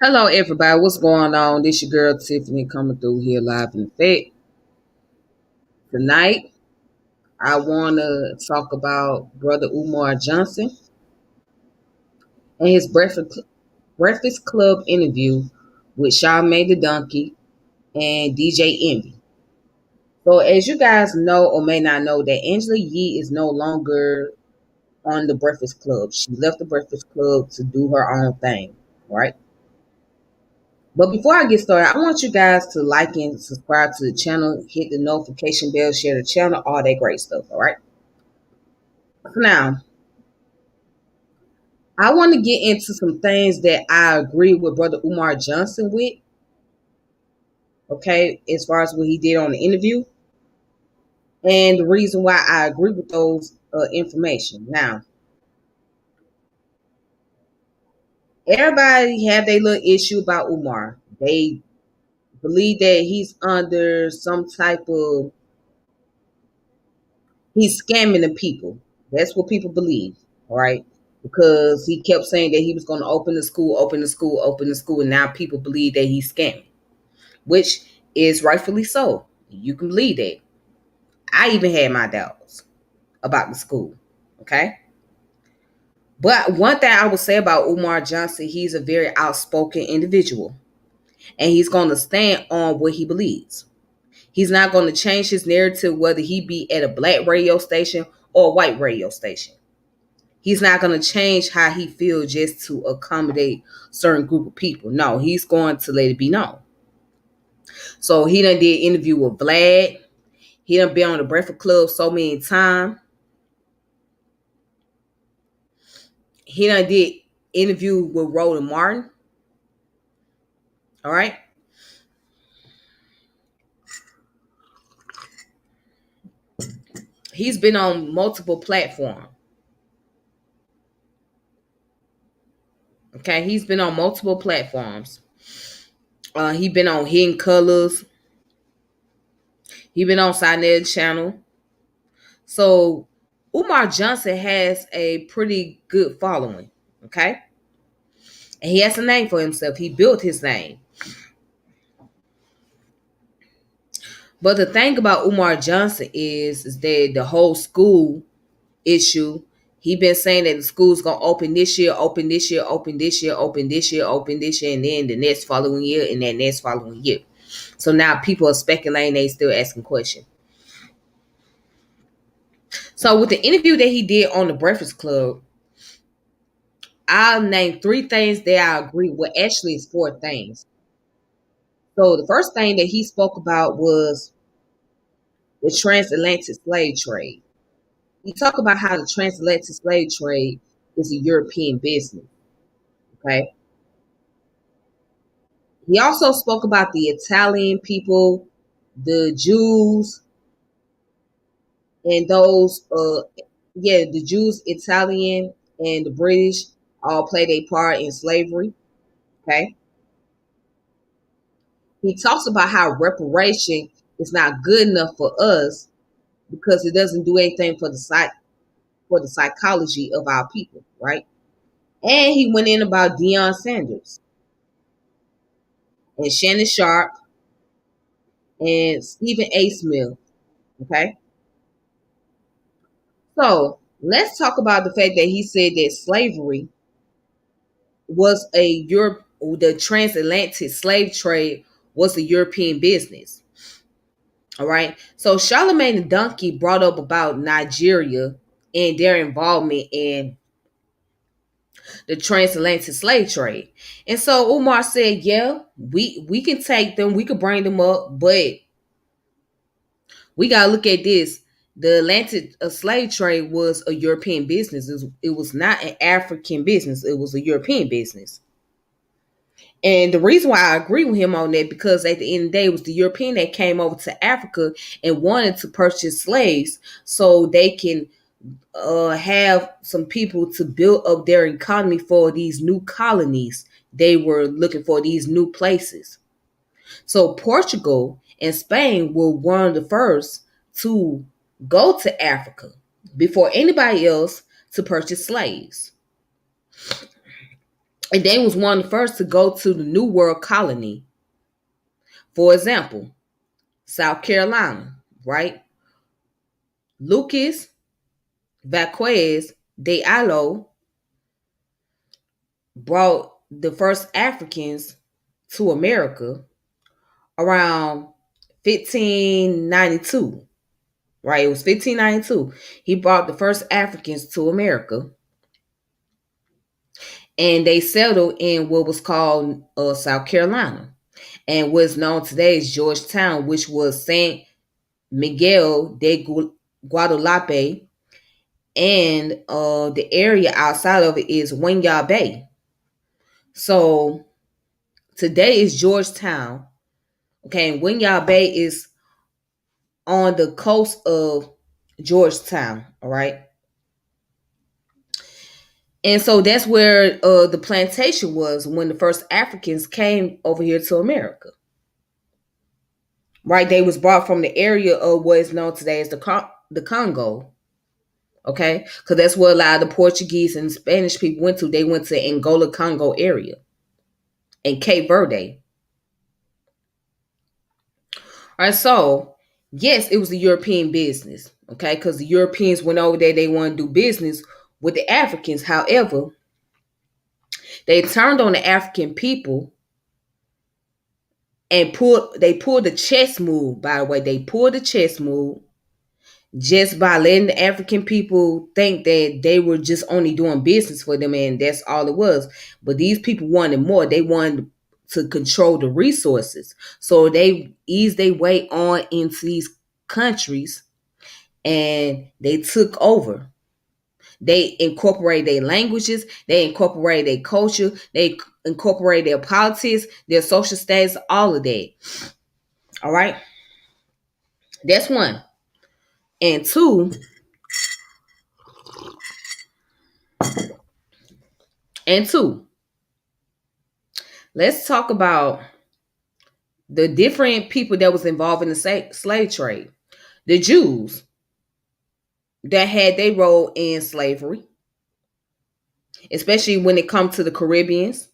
Hello, everybody. What's going on? This your girl Tiffany coming through here live in effect. Tonight, I want to talk about Brother Umar Johnson and his Breakfast Club interview with Charmaine the Donkey and DJ Envy. So, as you guys know or may not know, that Angela Yee is no longer on the Breakfast Club. She left the Breakfast Club to do her own thing, right? But before I get started, I want you guys to like and subscribe to the channel, hit the notification bell, share the channel, all that great stuff. All right. Now, I want to get into some things that I agree with Brother Umar Johnson with. Okay, as far as what he did on the interview, and the reason why I agree with those information. Now, everybody have their little issue about Umar. They believe that he's under some type of he's scamming the people. That's what people believe, all right? Because he kept saying that he was going to open the school, open the school, open the school, and now people believe that he's scamming, which is rightfully so. You can believe that. I even had my doubts about the school, okay? But one thing I would say about Umar Johnson, he's a very outspoken individual, and he's going to stand on what he believes. He's not going to change his narrative whether he be at a black radio station or a white radio station. He's not going to change how he feels just to accommodate certain group of people. No, he's going to let it be known. So he done did interview with Vlad. He done been on the Breakfast Club so many times. He done did interview with Roland Martin. All right. He's been on multiple platforms. Okay. He's been on multiple platforms. He been on Hidden Colors. He been on Sined Channel. So Umar Johnson has a pretty good following. Okay. And he has a name for himself. He built his name. But the thing about Umar Johnson is that the whole school issue, he been saying that the school's gonna open this year, open this year, open this year, open this year, open this year, and then the next following year, and that next following year. So now people are speculating, they still asking questions. So with the interview that he did on the Breakfast Club, I'll name three things that I agree with. Actually, it's four things. So the first thing that he spoke about was the transatlantic slave trade. He talked about how the transatlantic slave trade is a European business. Okay. He also spoke about the Italian people, the Jews, and those the Jews, Italian, and the British all played a part in slavery. Okay. He talks about how reparation is not good enough for us because it doesn't do anything for the psychology of our people, right? And he went in about Deion Sanders and Shannon Sharp and Stephen A. Smith. Okay. So let's talk about the fact that he said that slavery was the transatlantic slave trade was a European business. All right. So Charlemagne the Donkey brought up about Nigeria and their involvement in the transatlantic slave trade. And so Umar said, yeah, we can take them, we could bring them up, but we gotta look at this. The Atlantic slave trade was a European business. It was not an African business. It was a European business. And the reason why I agree with him on that, because at the end of the day, it was the European that came over to Africa and wanted to purchase slaves so they can have some people to build up their economy for these new colonies. They were looking for these new places. So Portugal and Spain were one of the first to go to Africa before anybody else to purchase slaves. And they was one of the first to go to the New World colony. For example, South Carolina, right? Lucas Vasquez de Alo brought the first Africans to America around 1592, right? It was 1592. He brought the first Africans to America, and they settled in what was called South Carolina, and what's known today as Georgetown, which was Saint Miguel de Guadalupe, and the area outside of it is Winyah Bay. So today is Georgetown. Okay, and Winyah Bay is on the coast of Georgetown. All right. And so that's where the plantation was when the first Africans came over here to America. Right? They was brought from the area of what is known today as the Congo. Okay? Because that's where a lot of the Portuguese and Spanish people went to. They went to Angola, Congo area and Cape Verde. All right, so yes, it was a European business, okay, because the Europeans went over there, they wanted to do business with the Africans. However, they turned on the African people and pulled the chess move, by the way. They pulled the chess move just by letting the African people think that they were just only doing business for them and that's all it was. But these people wanted more. They wanted to control the resources. So they eased their way on into these countries and they took over. They incorporated their languages, they incorporated their culture, they incorporated their politics, their social status, all of that. All right. That's one. And two, and two, let's talk about the different people that was involved in the slave trade. The Jews that had their role in slavery, especially when it comes to the Caribbeans.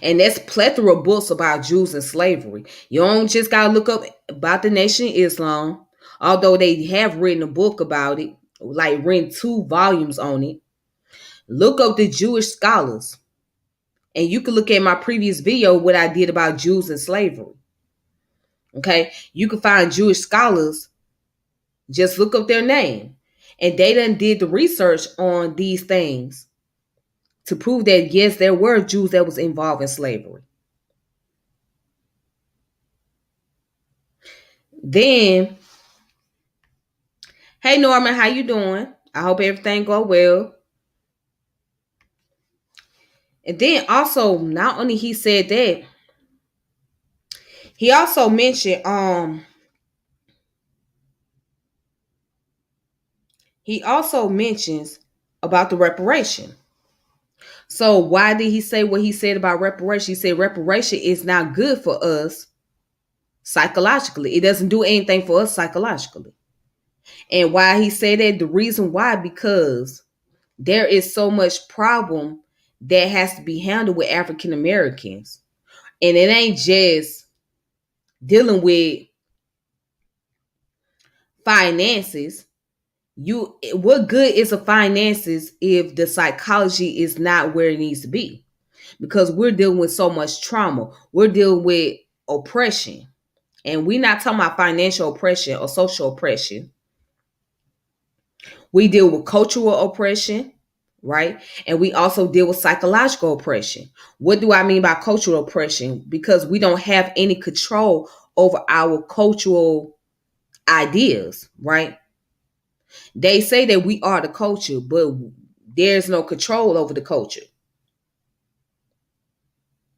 And there's plethora of books about Jews and slavery. You don't just gotta look up about the Nation of Islam, although they have written a book about it, like written 2 volumes on it. Look up the Jewish scholars. And you can look at my previous video, what I did about Jews and slavery. Okay, you can find Jewish scholars, just look up their name. And they done did the research on these things to prove that yes, there were Jews that was involved in slavery. Then, hey Norman, how you doing? I hope everything go well. And then also, not only he said that, he also mentioned he also mentions about the reparation. So why did he say what he said about reparation? He said reparation is not good for us psychologically. It doesn't do anything for us psychologically. And why he said that, the reason why, because there is so much problem that has to be handled with African Americans. And it ain't just dealing with finances. What good is the finances if the psychology is not where it needs to be? Because we're dealing with so much trauma. We're dealing with oppression. And we're not talking about financial oppression or social oppression. We deal with cultural oppression, right? And we also deal with psychological oppression. What do I mean by cultural oppression? Because we don't have any control over our cultural ideas, right? They say that we are the culture, but there's no control over the culture.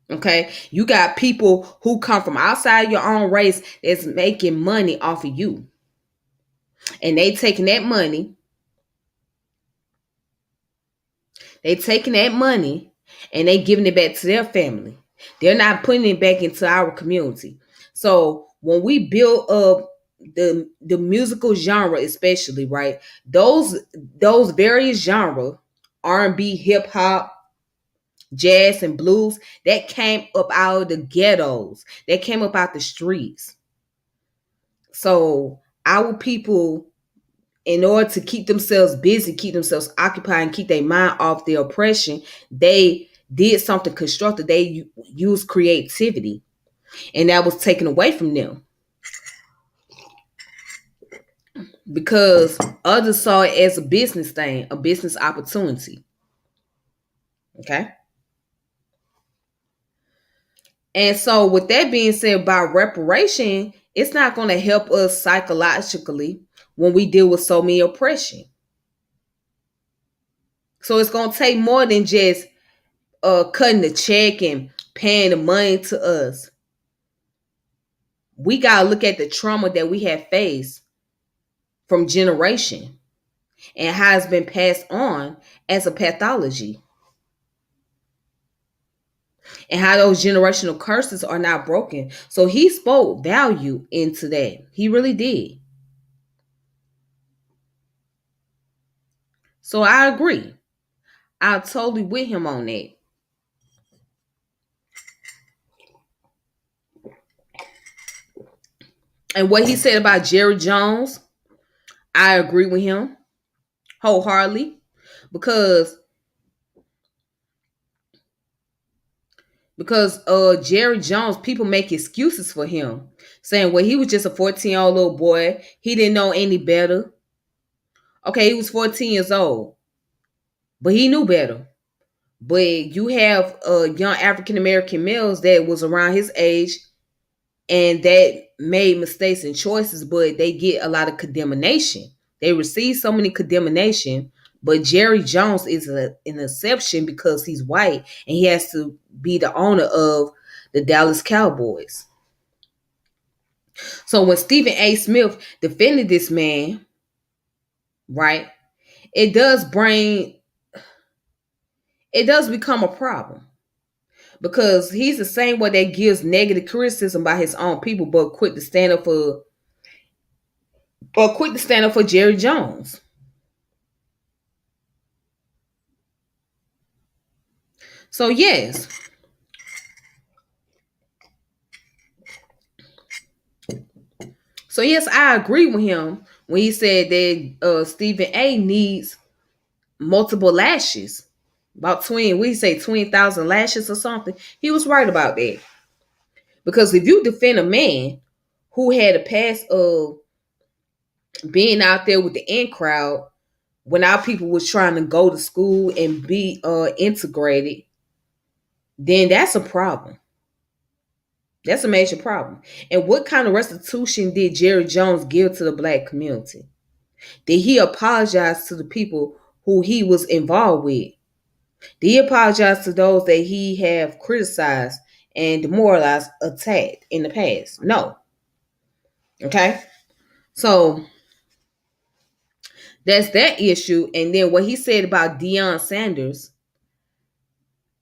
Okay, you got people who come from outside your own race that's making money off of you, and they taking that money and they giving it back to their family. They're not putting it back into our community. So when we build up the musical genre, especially, right, those various genre R&B, hip hop, jazz, and blues that came up out of the ghettos, that came up out the streets. So our people, in order to keep themselves busy, keep themselves occupied, and keep their mind off the oppression, they did something constructive. They used creativity, and that was taken away from them because others saw it as a business thing, a business opportunity. Okay. And so, with that being said, about reparation, it's not going to help us psychologically when we deal with so many oppression. So, it's going to take more than just cutting the check and paying the money to us. We got to look at the trauma that we have faced from generation and how it's been passed on as a pathology, and how those generational curses are not broken. So he spoke value into that. He really did. So I agree. I'm totally with him on that. And what he said about Jerry Jones, I agree with him wholeheartedly because Jerry Jones, people make excuses for him, saying, well, he was just a 14-year-old little boy. He didn't know any better. Okay, he was 14 years old, but he knew better. But you have young African American males that was around his age and that made mistakes and choices, but they get a lot of condemnation. They receive so many condemnation, but Jerry Jones is an exception because he's white and he has to be the owner of the Dallas Cowboys. So when Stephen A. Smith defended this man, right, it does bring it does become a problem because he's the same one that gives negative criticism by his own people, but quick to stand up for Jerry Jones. So yes, I agree with him when he said that Stephen A. needs multiple lashes, about 20. We say 20,000 lashes or something. He was right about that because if you defend a man who had a past of being out there with the in crowd when our people was trying to go to school and be integrated, then that's a problem. That's a major problem. And what kind of restitution did Jerry Jones give to the black community? Did he apologize to the people who he was involved with? Did he apologize to those that he have criticized and demoralized, attacked in the past? No. Okay. So that's that issue. And then what he said about Deion Sanders,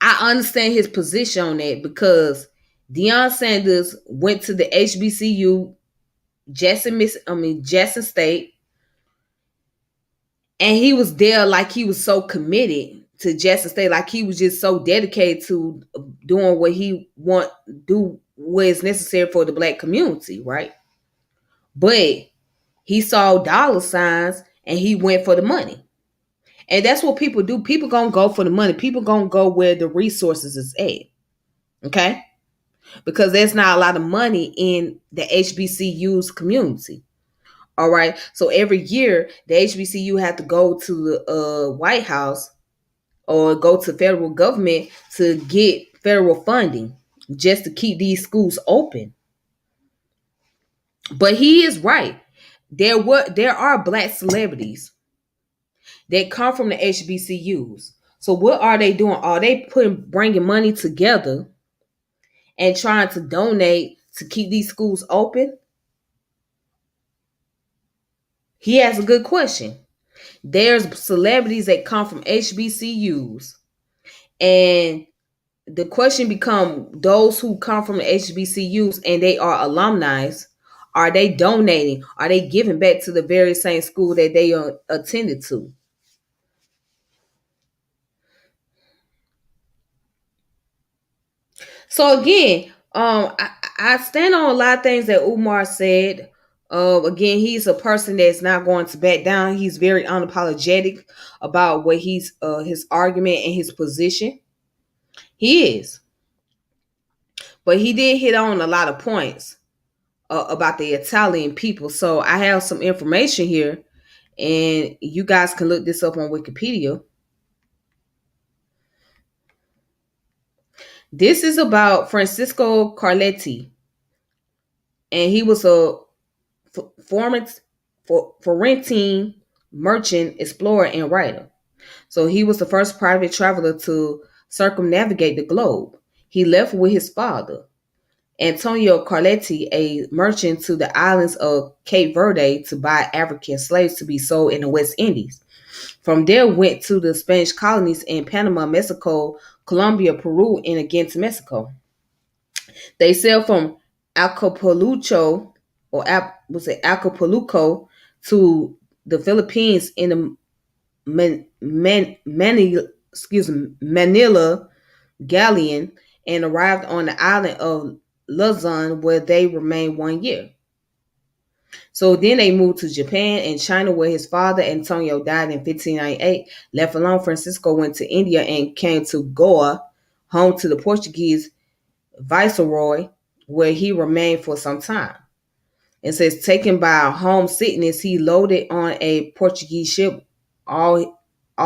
I understand his position on that because Deion Sanders went to the HBCU, Jackson State, and he was there like he was so committed to Jackson State, like he was just so dedicated to doing what he do what is necessary for the black community, right? But he saw dollar signs and he went for the money. And that's what people do. People gonna go for the money. People gonna go where the resources is at. Okay? Because there's not a lot of money in the HBCU's community. All right. So every year the HBCU have to go to the White House or go to federal government to get federal funding just to keep these schools open. But he is right. There are black celebrities that come from the HBCUs. So what are they doing? Are they bringing money together and trying to donate to keep these schools open? He has a good question. There's celebrities that come from HBCUs, and the question become those who come from the HBCUs and they are alumni. Are they donating? Are they giving back to the very same school that they attended to? So again, I stand on a lot of things that Umar said. Again, he's a person that's not going to back down. He's very unapologetic about what he's his argument and his position. He is, but he did hit on a lot of points about the Italian people. So I have some information here, and you guys can look this up on Wikipedia. This is about Francisco Carletti, and he was a Florence Florentine merchant, explorer, and writer. So he was the first private traveler to circumnavigate the globe. He left with his father, Antonio Carletti, a merchant, to the islands of Cape Verde to buy African slaves to be sold in the West Indies. From there, went to the Spanish colonies in Panama, Mexico, Colombia, Peru, and again to Mexico. They sailed from Acapulco was it Acapulco to the Philippines in the Manila galleon and arrived on the island of Luzon where they remained 1 year. So then they moved to Japan and China where his father Antonio died in 1598. Left alone, Francisco went to India and came to Goa, home to the Portuguese viceroy, where he remained for some time. It says, taken by homesickness, he loaded on a Portuguese ship all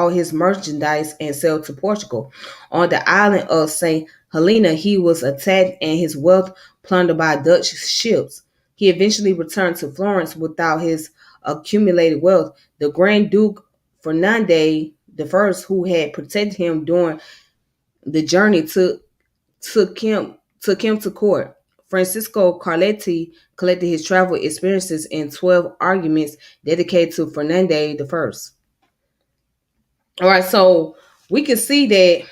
his merchandise and sailed to Portugal. On the island of St. Helena, he was attacked and his wealth plundered by Dutch ships. He eventually returned to Florence without his accumulated wealth. The Grand Duke Ferdinand I, who had protected him during the journey, took him to court. Francisco Carletti collected his travel experiences in 12 arguments dedicated to Ferdinand I. All right, so we can see that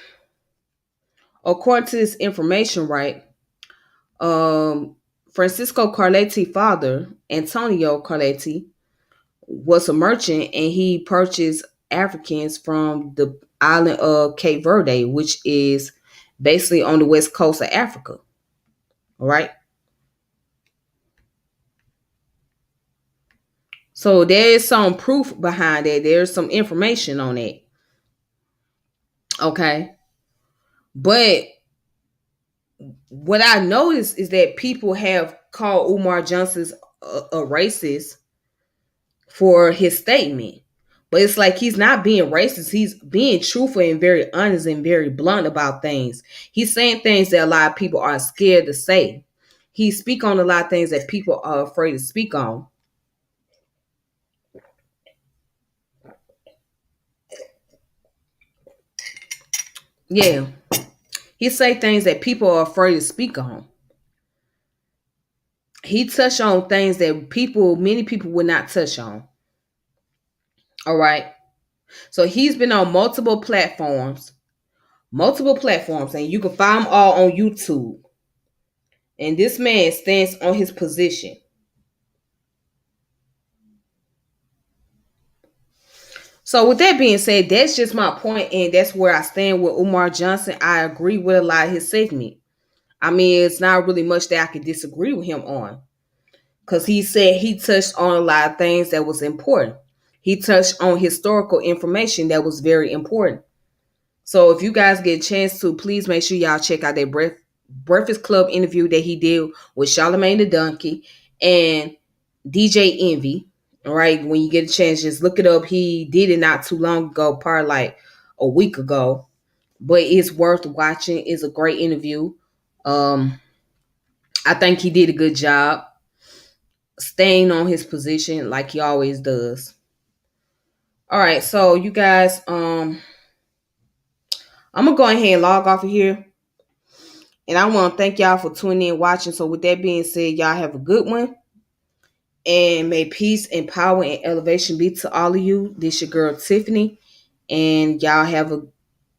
according to this information, right? Francisco Carletti's father, Antonio Carletti, was a merchant and he purchased Africans from the island of Cape Verde, which is basically on the west coast of Africa. All right. So there is some proof behind that. There's some information on it. Okay. But what I noticed is that people have called Umar Johnson a racist for his statement. But it's like he's not being racist. He's being truthful and very honest and very blunt about things. He's saying things that a lot of people are scared to say. He speak on a lot of things that people are afraid to speak on. Yeah. He say things that people are afraid to speak on. He touched on things that many people would not touch on. All right. So he's been on multiple platforms, and you can find them all on YouTube. And this man stands on his position. So with that being said, that's just my point, and that's where I stand with Umar Johnson. I agree with a lot of his segment. I mean, it's not really much that I could disagree with him on. Because he said he touched on a lot of things that was important. He touched on historical information that was very important. So if you guys get a chance to, please make sure y'all check out that Breakfast Club interview that he did with Charlamagne the Donkey and DJ Envy. All right, when you get a chance, just look it up. He did it not too long ago, probably like a week ago. But it's worth watching. It's a great interview. I think he did a good job staying on his position like he always does. All right, so you guys, I'm gonna go ahead and log off of here. And I want to thank y'all for tuning in and watching. So with that being said, y'all have a good one. And may peace and power and elevation be to all of you. This your girl Tiffany. And y'all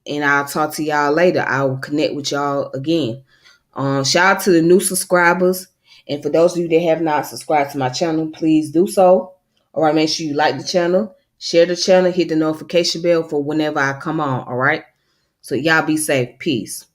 and I'll talk to y'all later. I will connect with y'all again. Shout out to the new subscribers. And for those of you that have not subscribed to my channel, please do so. All right, make sure you like the channel, share the channel, hit the notification bell for whenever I come on. All right. So y'all be safe. Peace.